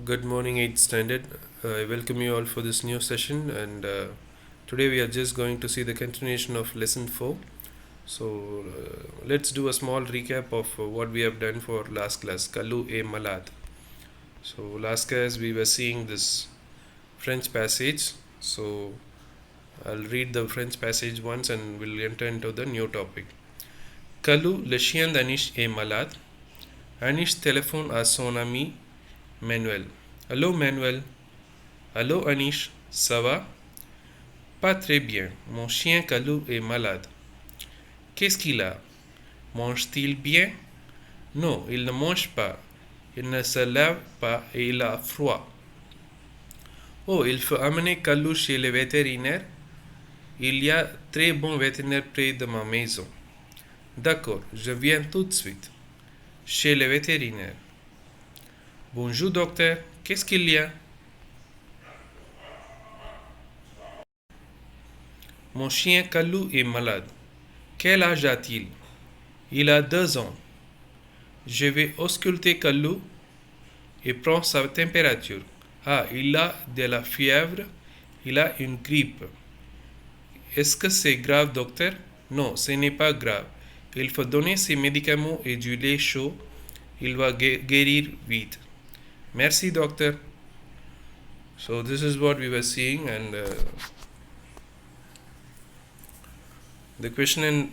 Good morning, 8th standard. I welcome you all for this new session, and today we are just going to see the continuation of lesson 4. So, let's do a small recap of what we have done for last class, Kalu e Malad. So, last class we were seeing this French passage. So, I'll read the French passage once and we'll enter into the new topic. Kalu, le chien d'Anish est malade. Anish téléphone à son ami Manuel. Allô Manuel. Allô Anish, ça va? Pas très bien. Mon chien Kalou est malade. Qu'est-ce qu'il a? Mange-t-il bien? Non, il ne mange pas. Il ne se lève pas et il a froid. Oh, il faut amener Kalou chez le vétérinaire. Il y a très bon vétérinaire près de ma maison. D'accord, je viens tout de suite. Chez le vétérinaire. Bonjour docteur, qu'est-ce qu'il y a? Mon chien Kalou est malade. Quel âge a-t-il? Il a 2 ans. Je vais ausculter Kalou et prendre sa température. Ah, il a de la fièvre. Il a une grippe. Est-ce que c'est grave, docteur? Non, ce n'est pas grave. Il faut donner ses médicaments et du lait chaud. Il va guérir vite. Merci, docteur. So this is what we were seeing, and the question in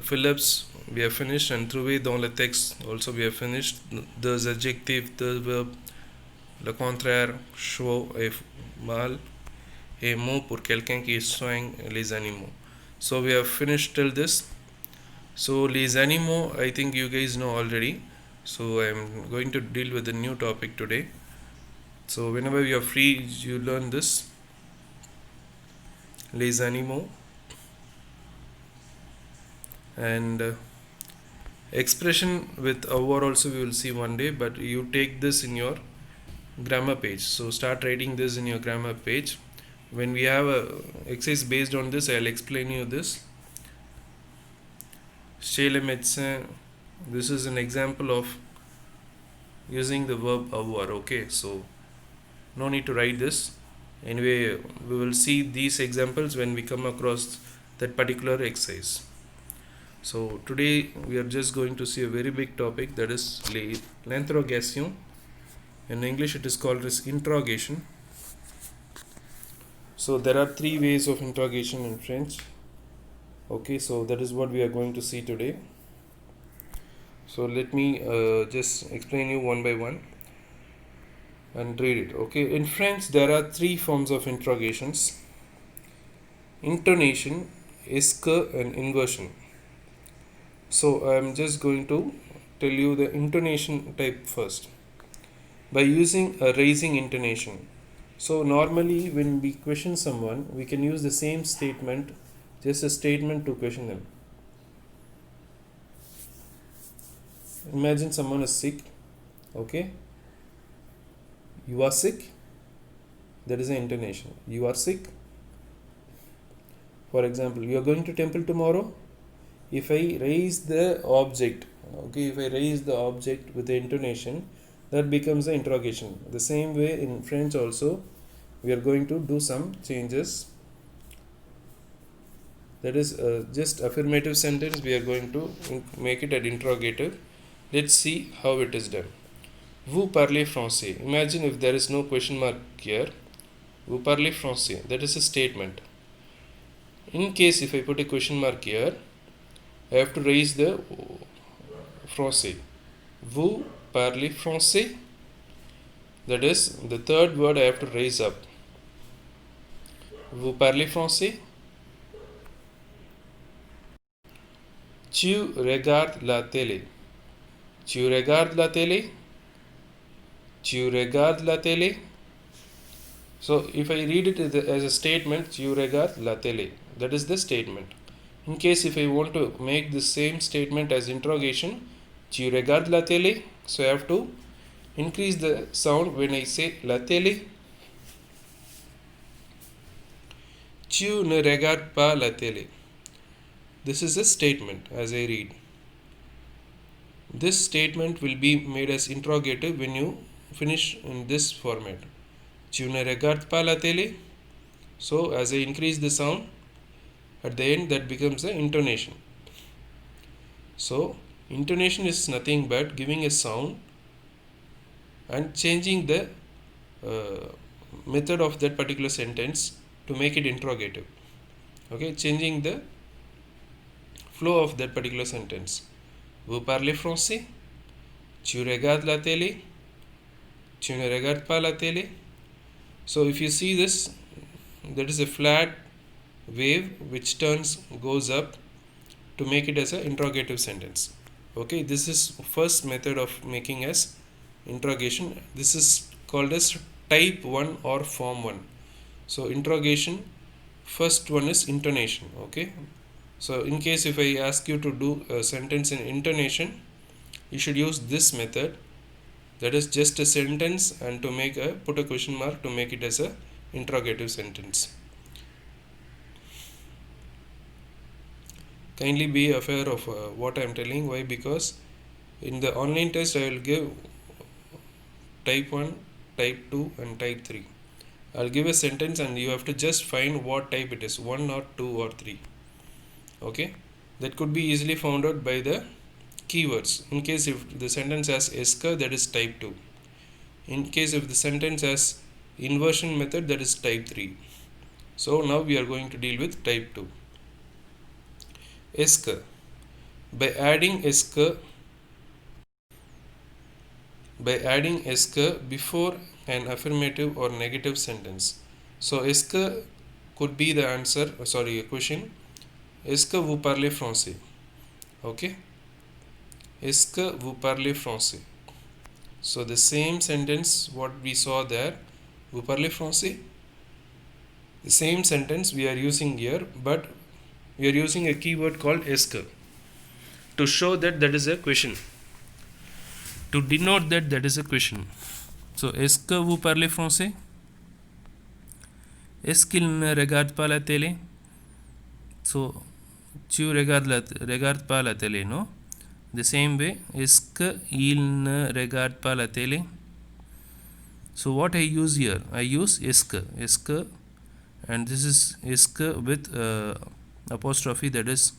Phillips we have finished, and trouver dans le texte also we have finished. Deux adjectifs, deux verbes, le contraire, chaud et mal, et mot pour quelqu'un qui soigne les animaux. So we have finished till this. So les animaux, I think you guys know already. So I am going to deal with a new topic today. So whenever you are free, you learn this. Les animaux. And expression with over also we will see one day, but you take this in your grammar page. So start writing this in your grammar page. When we have a exercise based on this, I'll explain you this. Chez le médecin, this is an example of using the verb avoir. Okay, so no need to write this. Anyway, we will see these examples when we come across that particular exercise. So today we are just going to see a very big topic, that is l'interrogation. In English it is called as interrogation. So there are 3 ways of interrogation in French. Okay, so that is what we are going to see today. So let me just explain you one by one and read it. Okay, in French there are 3 forms of interrogations: intonation, est-ce, and inversion. So I am just going to tell you the intonation type first. By using a raising intonation. So normally when we question someone, we can use the same statement, just a statement to question them. Imagine someone is sick. Okay, you are sick. That is an intonation. You are sick. For example, you are going to temple tomorrow. If I raise the object, okay, if I raise the object with the intonation, that becomes the interrogation. The same way in French also, we are going to do some changes. That is just affirmative sentence, we are going to make it an interrogative. Let's see how it is done. Vous parlez français. Imagine if there is no question mark here. Vous parlez français. That is a statement. In case if I put a question mark here, I have to raise the français. Vous parlez français. That is the third word I have to raise up. Vous parlez français? Tu regardes la télé. Tu regardes la télé? Tu regardes la télé? So if I read it as a statement, tu regardes la télé. That is the statement. In case if I want to make the same statement as interrogation, tu regardes la télé? So I have to increase the sound when I say la télé. Tu ne regardes pas la télé. This is a statement as I read. This statement will be made as interrogative when you finish in this format. Tu ne regardes pas la télé. So as I increase the sound, at the end that becomes the intonation. So intonation is nothing but giving a sound and changing the method of that particular sentence to make it interrogative. Okay, changing the flow of that particular sentence. Vous parlez français? Tu regardes la télé? Tu ne regardes pas la télé? So if you see this, that is a flat wave which goes up to make it as an interrogative sentence. Okay, this is first method of making as interrogation. This is called as type 1 or form 1. So interrogation, first one is intonation. Okay, so in case if I ask you to do a sentence in intonation, you should use this method, that is just a sentence and to make a put a question mark to make it as a interrogative sentence. Kindly be aware of what I am telling. Why? Because in the online test I will give type 1, type 2 and type 3. I'll give a sentence and you have to just find what type it is, 1 or 2 or 3. Okay, that could be easily found out by the keywords. In case if the sentence has esker, that is type 2. In case if the sentence has inversion method, that is type 3. So now we are going to deal with type 2. Esker. By adding esker before an affirmative or negative sentence. So esker could be the answer, a question. Est-ce que vous parlez français? Okay. Est-ce que vous parlez français? So the same sentence what we saw there, vous parlez français? The same sentence we are using here, but we are using a keyword called est-ce que to show that that is a question, to denote that that is a question. So est-ce que vous parlez français? Est-ce qu'il ne regarde pas la télé? So tu regardes pas la télé, no? The same way, est-ce qu'il ne regarde pas la télé? So what I use here? I use est-ce que, and this is est-ce que with apostrophe, that is,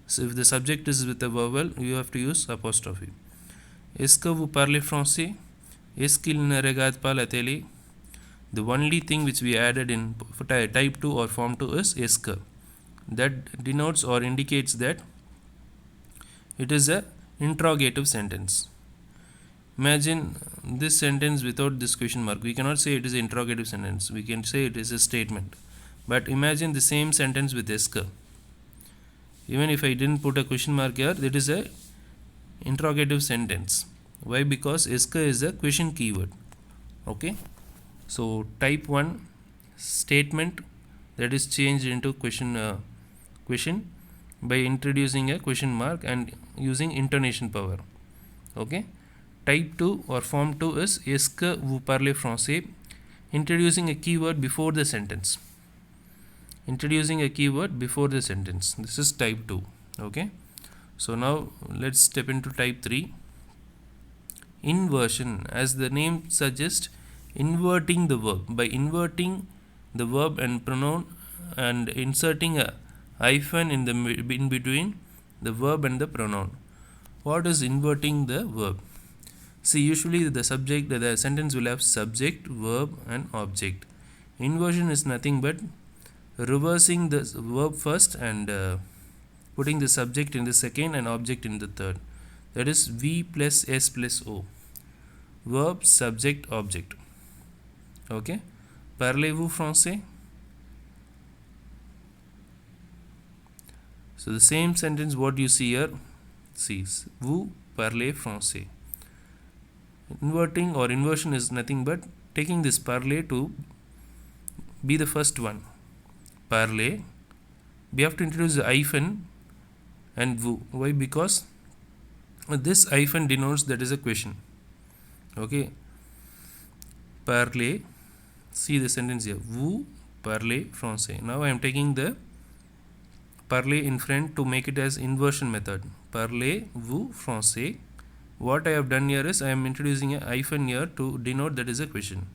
so if the subject is with a vowel, you have to use apostrophe. Est-ce que vous parlez français? Est-ce qu'il ne regarde pas la télé? The only thing which we added in type 2 or form 2 is est-ce que. That denotes or indicates that it is a interrogative sentence. Imagine this sentence without this question mark. We cannot say it is an interrogative sentence. We can say it is a statement. But imagine the same sentence with est-ce que. Even if I didn't put a question mark here, it is a interrogative sentence. Why? Because est-ce que is a question keyword. Okay. So type 1 statement that is changed into question by introducing a question mark and using intonation power. Okay. Type 2 or form 2 is est-ce que vous parlez français, introducing a keyword before the sentence. This is type 2. Okay. So now let's step into type 3. Inversion, as the name suggests, inverting the verb. By inverting the verb and pronoun and inserting a hyphen in between the verb and the pronoun. What is inverting the verb? See, usually the sentence will have subject, verb and object. Inversion is nothing but reversing the verb first and putting the subject in the second and object in the third. That is V plus S plus O. Verb, subject, object. Okay. Parlez-vous français? So the same sentence what you see here, see, vous parlez français. Inverting or inversion is nothing but taking this parler to be the first one. Parler, we have to introduce the hyphen and vous. Why? Because this hyphen denotes that is a question. Okay. Parler, see the sentence here, vous parlez français. Now I am taking the parler in front to make it as inversion method. Parlez-vous français? what I have done here is I am introducing a hyphen here to denote that is a question.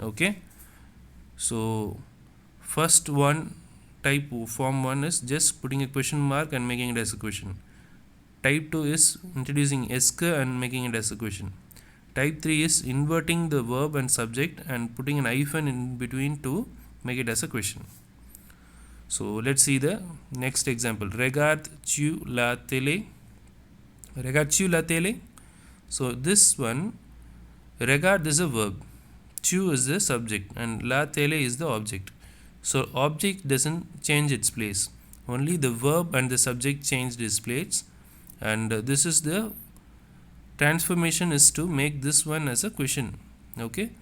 Okay, so first one type form 1 is just putting a question mark and making it as a question. Type 2 is introducing eske and making it as a question. Type 3 is inverting the verb and subject and putting an hyphen in between to make it as a question. So let's see the next example. Regardes-tu la télé? Regardes-tu la télé? So this one, regard is a verb, tu is the subject, and la télé is the object. So object doesn't change its place. Only the verb and the subject changed its place, and this is the transformation is to make this one as a question. Okay,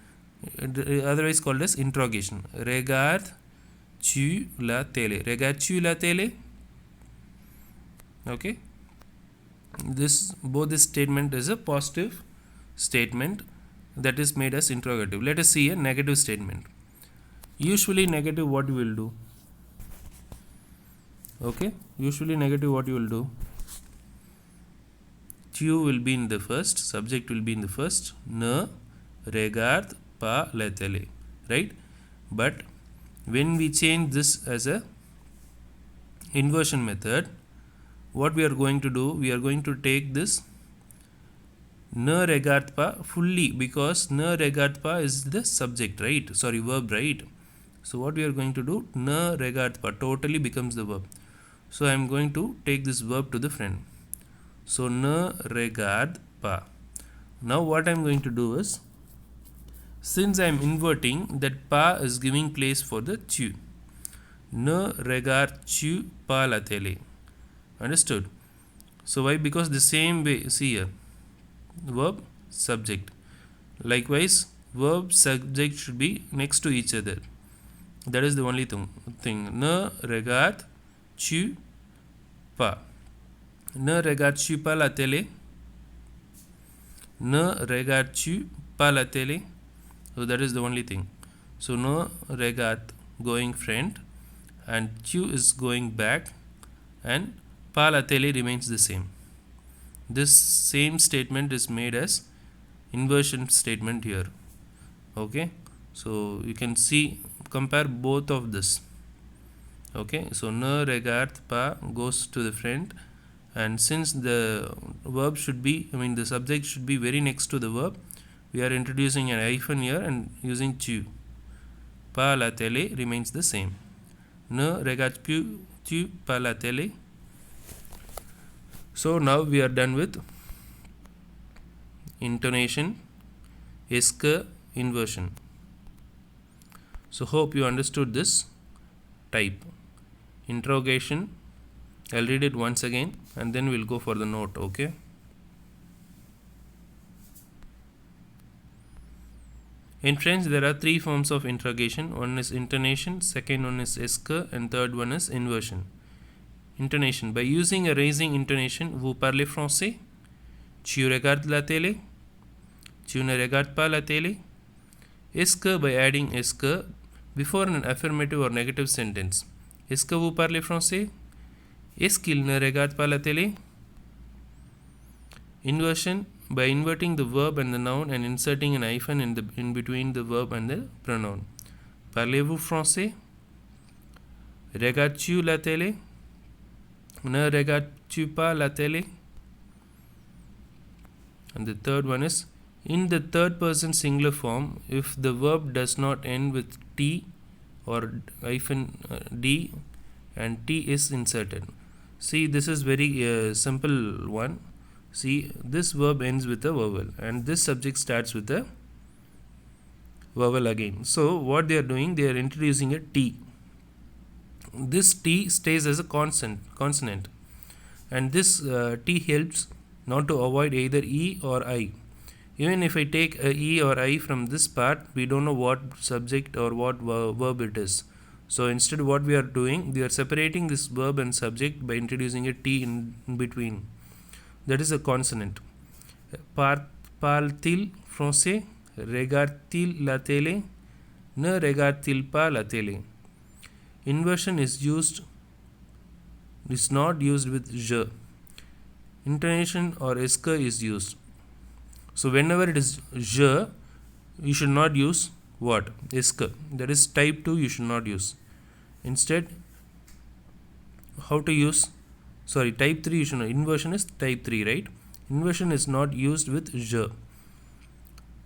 otherwise called as interrogation. Regardes-tu la télé? Regardes-tu la télé? Okay, both this statement is a positive statement that is made as interrogative. Let us see a negative statement. Usually negative, what you will do? Okay, usually negative, what you will do? Tu will be in the first, subject will be in the first, ne regarde pas la télé, right? But when we change this as a inversion method, what we are going to do, we are going to take this ne regarde pas fully, because ne regarde pas is the subject, right? Sorry, verb, right? So what we are going to do, ne regarde pas totally becomes the verb. So I am going to take this verb to the front. So ne regarde pas. Now what I am going to do is, since I am inverting, that pas is giving place for the tu. Ne regardes-tu pas la télé? Understood? So why? Because the same way, see here, verb, subject. Likewise, verb, subject should be next to each other. That is the only thing. Ne regardes-tu pas? Ne regardes-tu pas la télé? Ne regardes-tu pas la télé? So that is the only thing. So ne regarde going front and tu is going back, and pas la télé remains the same. This same statement is made as inversion statement here. Okay, so you can see, compare both of this. Okay, so ne regarde pas goes to the front, and since the verb should be, the subject should be very next to the verb, we are introducing an hyphen here and using tu. Pas la télé remains the same. Ne regardes-tu pas la télé? So now we are done with intonation, eske, inversion. So hope you understood this type. Interrogation, I'll read it once again and then we'll go for the note. Okay. In French, there are three forms of interrogation. One is intonation, second one is eske, and third one is inversion. Intonation. By using a raising intonation, vous parlez français? Tu regardes la télé? Tu ne regardes pas la télé? Eske, by adding eske before an affirmative or negative sentence. Est-ce que vous parlez français? Est-ce qu'il ne regarde pas la télé? Inversion, by inverting the verb and the noun and inserting an hyphen in between the verb and the pronoun. Parlez-vous français? Regardes-tu la télé? Ne regardes-tu pas la télé? And the third one is, in the third person singular form, if the verb does not end with T or hyphen D and T is inserted. See, this is very simple one. See, this verb ends with a vowel and this subject starts with a vowel again. So what they are doing, they are introducing a T. This T stays as a consonant, and this T helps not to avoid either E or I. Even if I take a E or I from this part, we don't know what subject or what verb it is. So instead what we are doing, we are separating this verb and subject by introducing a T in between. That is a consonant. Parle-t-il français? Regarde-t-il la télé? Ne regarde-t-il pas la télé? Inversion is not used with je. Intonation or eske is used. So whenever it is je, you should not use what? Est que. That is type 2 you should not use. Instead, how to use? Sorry, type 3 you should not. Inversion is type 3, right? Inversion is not used with je.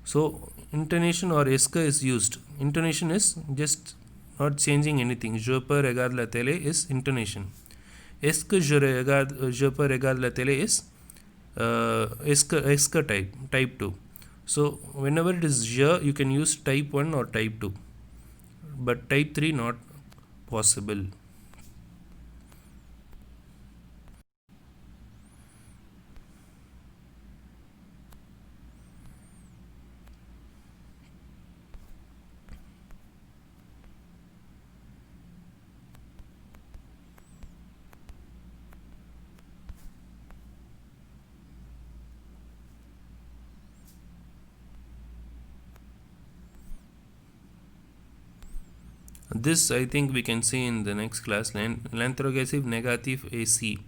So intonation or est que is used. Intonation is just not changing anything. Je peux regarder la télé is intonation. Est-ce que je peux regarder la télé is est-ce que type 2. So whenever it is je, you can use type 1 or type 2, but type 3 not possible. This I think we can see in the next class. L'interrogative negative AC.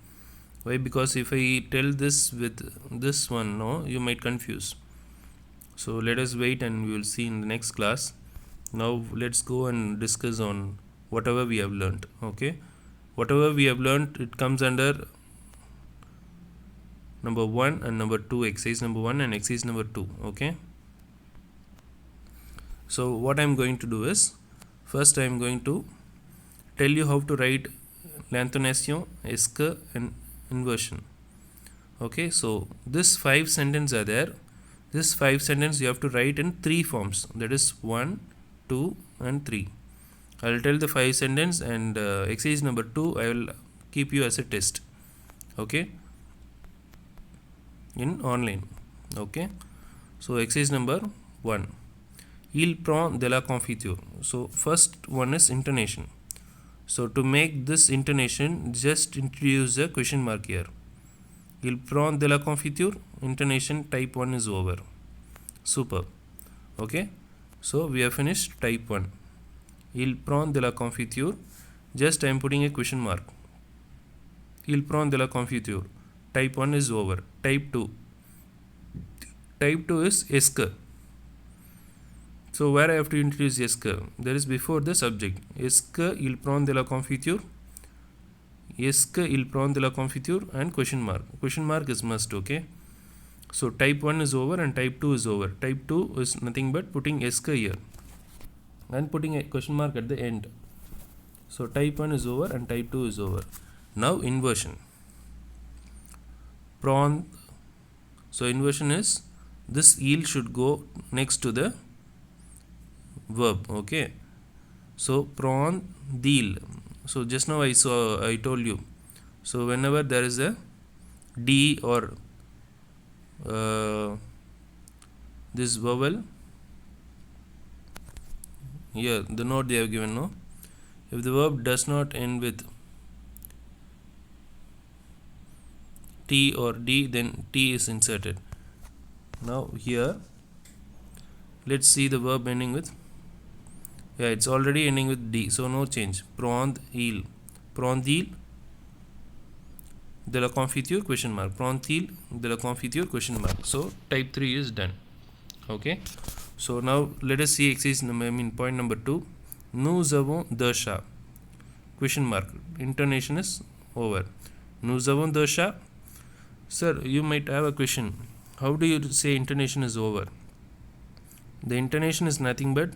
Why? Because if I tell this with this one, no, you might confuse. So let us wait and we will see in the next class. Now let's go and discuss on whatever we have learnt. Okay, whatever we have learnt, it comes under number 1 and number 2, exercise number 1 and exercise number 2. Okay, so what I'm going to do is, first I'm going to tell you how to write l'intonation, est que and inversion. Okay, so this 5 sentences are there. This 5 sentences you have to write in 3 forms, that is 1, 2 and 3. I will tell the 5 sentences and exercise number 2 I will keep you as a test. Okay, in online. Okay, so exercise number 1, il prend de la confiture. So first one is intonation. So to make this intonation, just introduce a question mark here. Il prend de la confiture, intonation type 1 is over. Super. Okay, so we have finished type 1. Il prend de la confiture, just I am putting a question mark. Il prend de la confiture, type 1 is over. Type 2. Type 2 is est que. So where I have to introduce est que? That is before the subject. Est que il prend de la confiture? Est que il prend de la confiture and question mark. Question mark is must. Okay, so type 1 is over and type 2 is over. Type 2 is nothing but putting est que here and putting a question mark at the end. So type 1 is over and type 2 is over. Now inversion. Prend. So inversion is this il should go next to the verb. Okay, so prend d'il. So just now I told you. So whenever there is a d or this vowel here, the note they have given, no, if the verb does not end with t or d, then t is inserted. Now here let's see the verb ending with, yeah, it's already ending with d, so no change. Prend il. Prend il de la confiture question mark. Prend il de la confiture question mark. So type 3 is done. Okay, so now let us see exercise point number 2. Nous avons deux chats, question mark. Intonation is over. Nous avons deux chats. Sir, you might have a question. How do you say intonation is over? The intonation is nothing but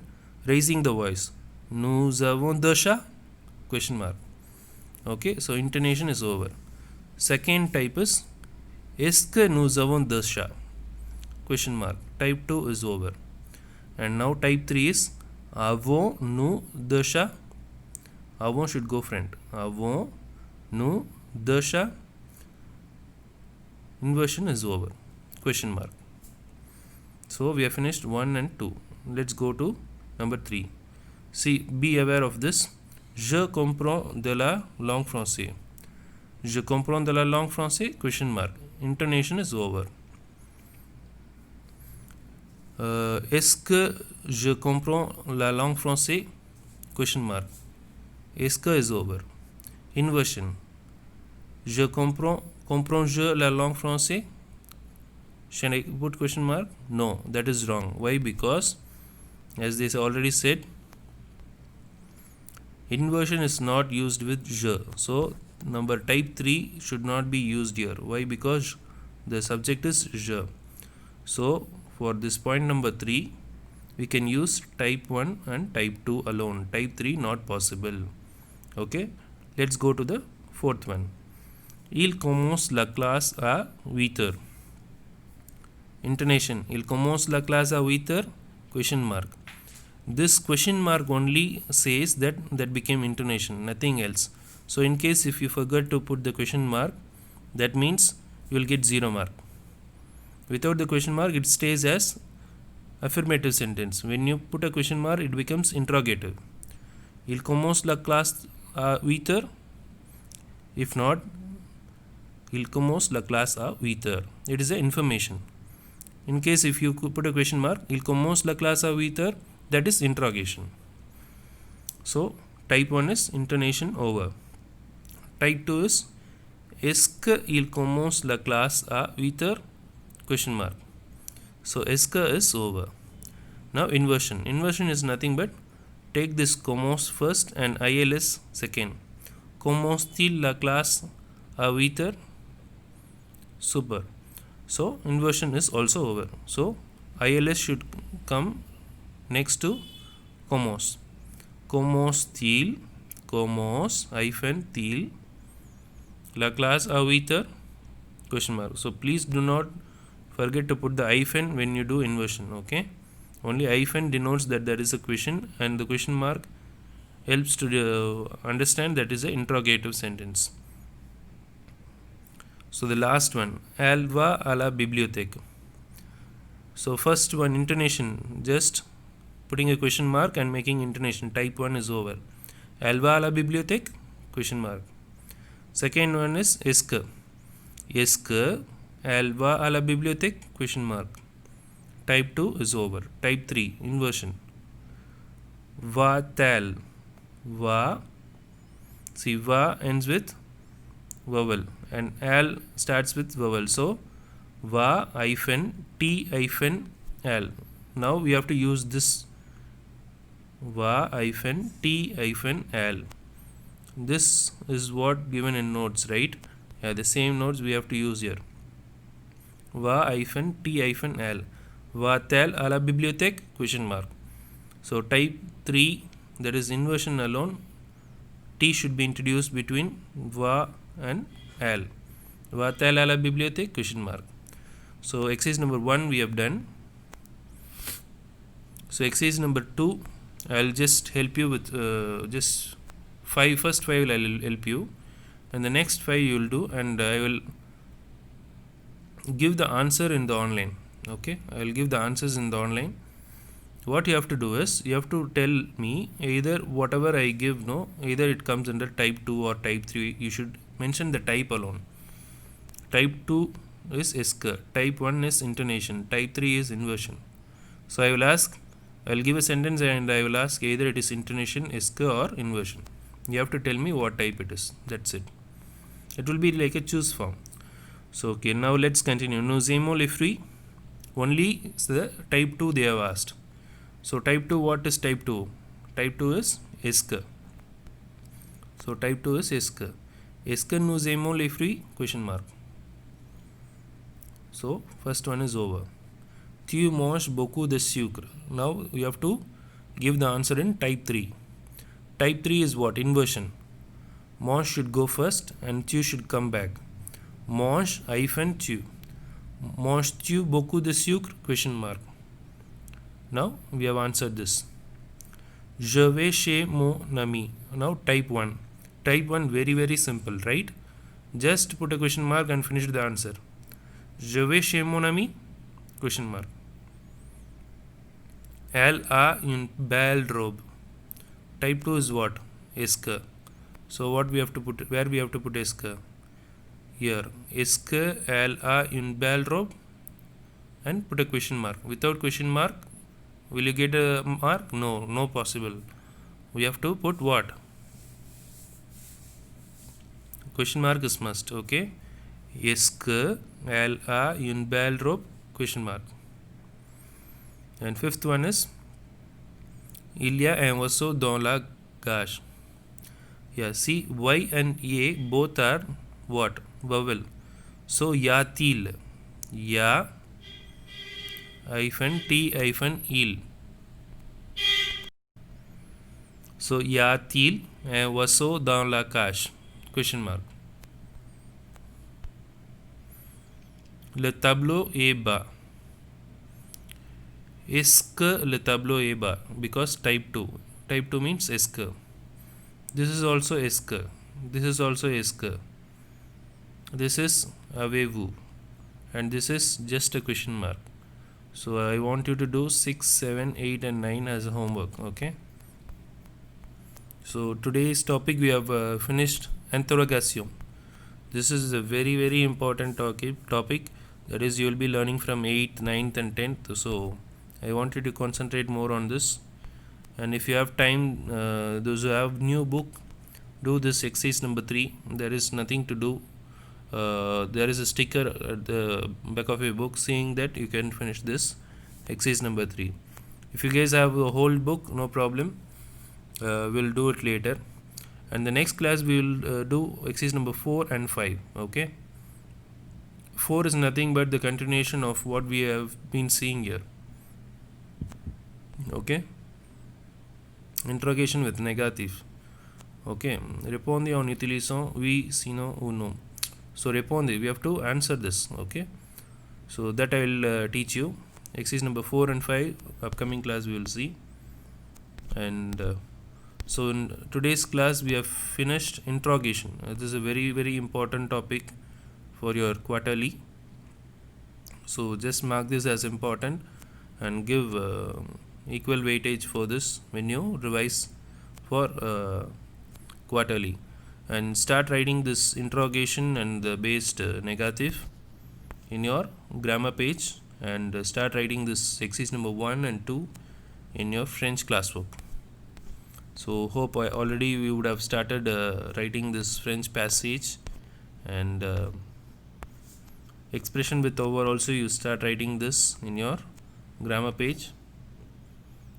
raising the voice. Nous avons deux chats? Question mark. Okay, so intonation is over. Second type is est-ce que nous avons deux chats? Question mark. Type 2 is over. And now type 3 is avons-nous deux chats? Avons should go front. Avons-nous deux chats? Inversion is over. Question mark. So we have finished 1 and 2. Let's go to number 3. See, be aware of this. Je comprends de la langue française. Je comprends de la langue française? Question mark. Intonation is over. Est-ce que je comprends la langue française? Question mark. Est-ce que is over. Inversion. Je comprends je la langue française? Should I put question mark? No, that is wrong. Why? Because as they already said, inversion is not used with je. So number type 3 should not be used here. Why? Because the subject is je. So for this point number 3, we can use type 1 and type 2 alone. Type 3 not possible. Okay, let's go to the fourth one. Il commence la classe à 8 heures. Intonation. Il commence la classe à 8 heures? Question mark. This question mark only says that became intonation, nothing else. So in case if you forget to put the question mark, that means you will get 0 mark. Without the question mark, it stays as affirmative sentence. When you put a question mark, it becomes interrogative. Il commence la classe à 8 heures? If not, il commence la classe à 8 heures. It is a information. In case if you put a question mark, il commence la classe à 8 heures, that is interrogation. So type 1 is intonation over. Type 2 is est-ce qu'il commence la classe à 8 heures? Question mark. So est-ce que is over. Now inversion. Inversion is nothing but take this commence first and ILS second. Commence-t-il la classe à 8 heures? Super. So inversion is also over. So ILS should come next to commence. Commence-t-il, commence -til la classe à 8 heures? Question mark. So please do not forget to put the hyphen when you do inversion. Okay, only hyphen denotes that there is a question, and the question mark helps to understand that is an interrogative sentence. So the last one, elle va à la bibliothèque. So first one, intonation, just putting a question mark and making intonation. Type 1 is over. Elle va à la bibliothèque? Question mark. Second one is est-ce que. Est-ce que elle va à la bibliothèque? Question mark. Type 2 is over. Type 3, inversion. Va-t-elle? Va. See, va ends with vowel and al starts with vowel. So va hyphen t hyphen al. Now we have to use this va hyphen t hyphen al. This is what given in notes, right? Yeah, the same notes we have to use here. Va hyphen t hyphen al. Va-t-elle à la bibliothèque? Question mark. So type 3, that is inversion alone, t should be introduced between va and al. Va-t-elle à la bibliothèque? Question mark. So exercise number 1 we have done. So exercise number 2, I'll just help you with just first 5 I will help you, and the next 5 you will do, and I will give the answer in the online. Okay, I will give the answers in the online. What you have to do is you have to tell me either whatever I give, no, either it comes under type 2 or type 3. You should mention the type alone. Type 2 is est-ce que, type 1 is intonation, type 3 is inversion. So I will give a sentence and I will ask either it is intonation, est-ce que or inversion. You have to tell me what type it is. That's it. It will be like a choose form. So okay, now let's continue. Nous aimons les fruits. Only the type 2 they have asked. So type 2, what is type 2? Type 2 is est-ce que. So type 2 is est-ce que. Est-ce que nous aimons les fruits? Question mark. So first one is over. Tu manges beaucoup de sucre. Now you have to give the answer in type 3. Type 3 is what? Inversion. Mange should go first and tu should come back. Mange hyphen tu. Manges-tu beaucoup de sucre? Question mark. Now we have answered this. Je vais chez mon ami. Now type 1. Type 1 very simple, right? Just put a question mark and finish the answer. Je vais chez mon ami? Question mark. Elle a une belle robe. Type 2 is what? Est-ce que. So what we have to put, where we have to put est-ce que? Here. Est-ce que elle a une belle robe? And put a question mark. Without question mark, will you get a mark? No possible. We have to put what? Question mark is must. Okay. Est-ce que elle a une belle robe? question mark. And fifth one is il y a un oiseau dans la cage. Yeah, see, y and a both are what? Vowel. So yatil, ya hyphen t hyphen il. So yatil un oiseau dans la cage? Question mark. Le tableau est bas. Est-ce que le tableau est bas? Because type 2. Type 2 means est-ce que. This is also est-ce que. This is also est-ce que. This is avez-vous. And this is just a question mark. So I want you to do 6, 7, 8 and 9 as a homework. Okay. So today's topic we have finished interrogation. This is a very important topic. That is, you will be learning from 8th, 9th and 10th. So I want you to concentrate more on this. And if you have time, those who have new book, do this exercise number 3. There is nothing to do. There is a sticker at the back of your book saying that you can finish this exercise number 3. If you guys have a whole book, no problem. We'll do it later. And the next class we will do exercise number 4 and 5. Okay. 4 is nothing but the continuation of what we have been seeing here. Okay. Interrogation with negative. Okay. Responde en utilisant oui, sinon ou non. So responde. We have to answer this. Okay. So that I will teach you. Exercise number 4 and 5. Upcoming class we will see. And so in today's class we have finished interrogation. This is a very important topic for your quarterly. So just mark this as important and give equal weightage for this when you revise for quarterly. And start writing this interrogation and the based negative in your grammar page, and start writing this exercise number 1 and 2 in your French classwork. So hope already we would have started writing this French passage, and expression with over also you start writing this in your grammar page.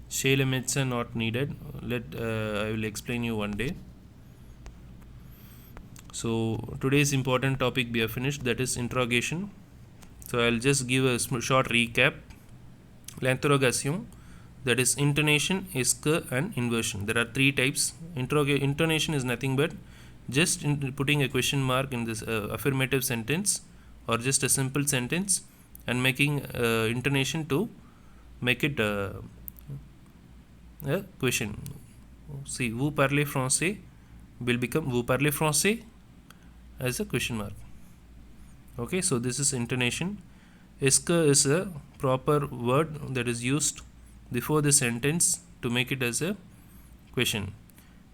Chez le médecin not needed. I will explain you one day. So today's important topic we have finished, that is interrogation. So I'll just give a short recap. L'interrogation, that is intonation, est-ce que and inversion. There are 3 types. Intonation is nothing but just putting a question mark in this affirmative sentence or just a simple sentence and making intonation to make it a question. See, vous parlez français will become vous parlez français as a question mark. Okay, so this is intonation. Est-ce que is a proper word that is used before the sentence to make it as a question.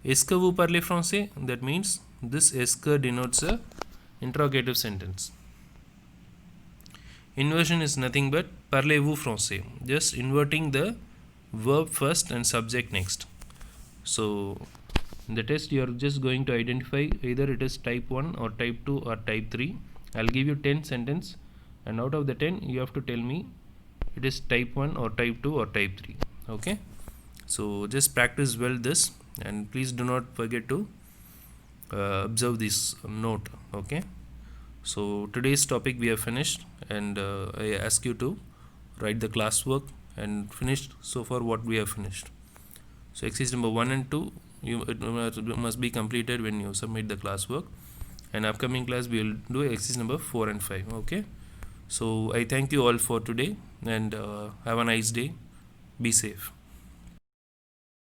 Est-ce que vous parlez français? That means this est-ce que denotes a interrogative sentence. Inversion is nothing but parlez-vous français, just inverting the verb first and subject next. So in the test you are just going to identify either it is type 1 or type 2 or type 3. I'll give you 10 sentences, and out of the 10 you have to tell me it is type 1 or type 2 or type 3. Okay, so just practice well this, and please do not forget to observe this note. Okay, so today's topic we have finished, and I ask you to write the classwork and finish so far what we have finished. So exercise number 1 and 2 it must be completed when you submit the classwork, and upcoming class we will do exercise number 4 and 5. Okay, so I thank you all for today, and have a nice day. Be safe.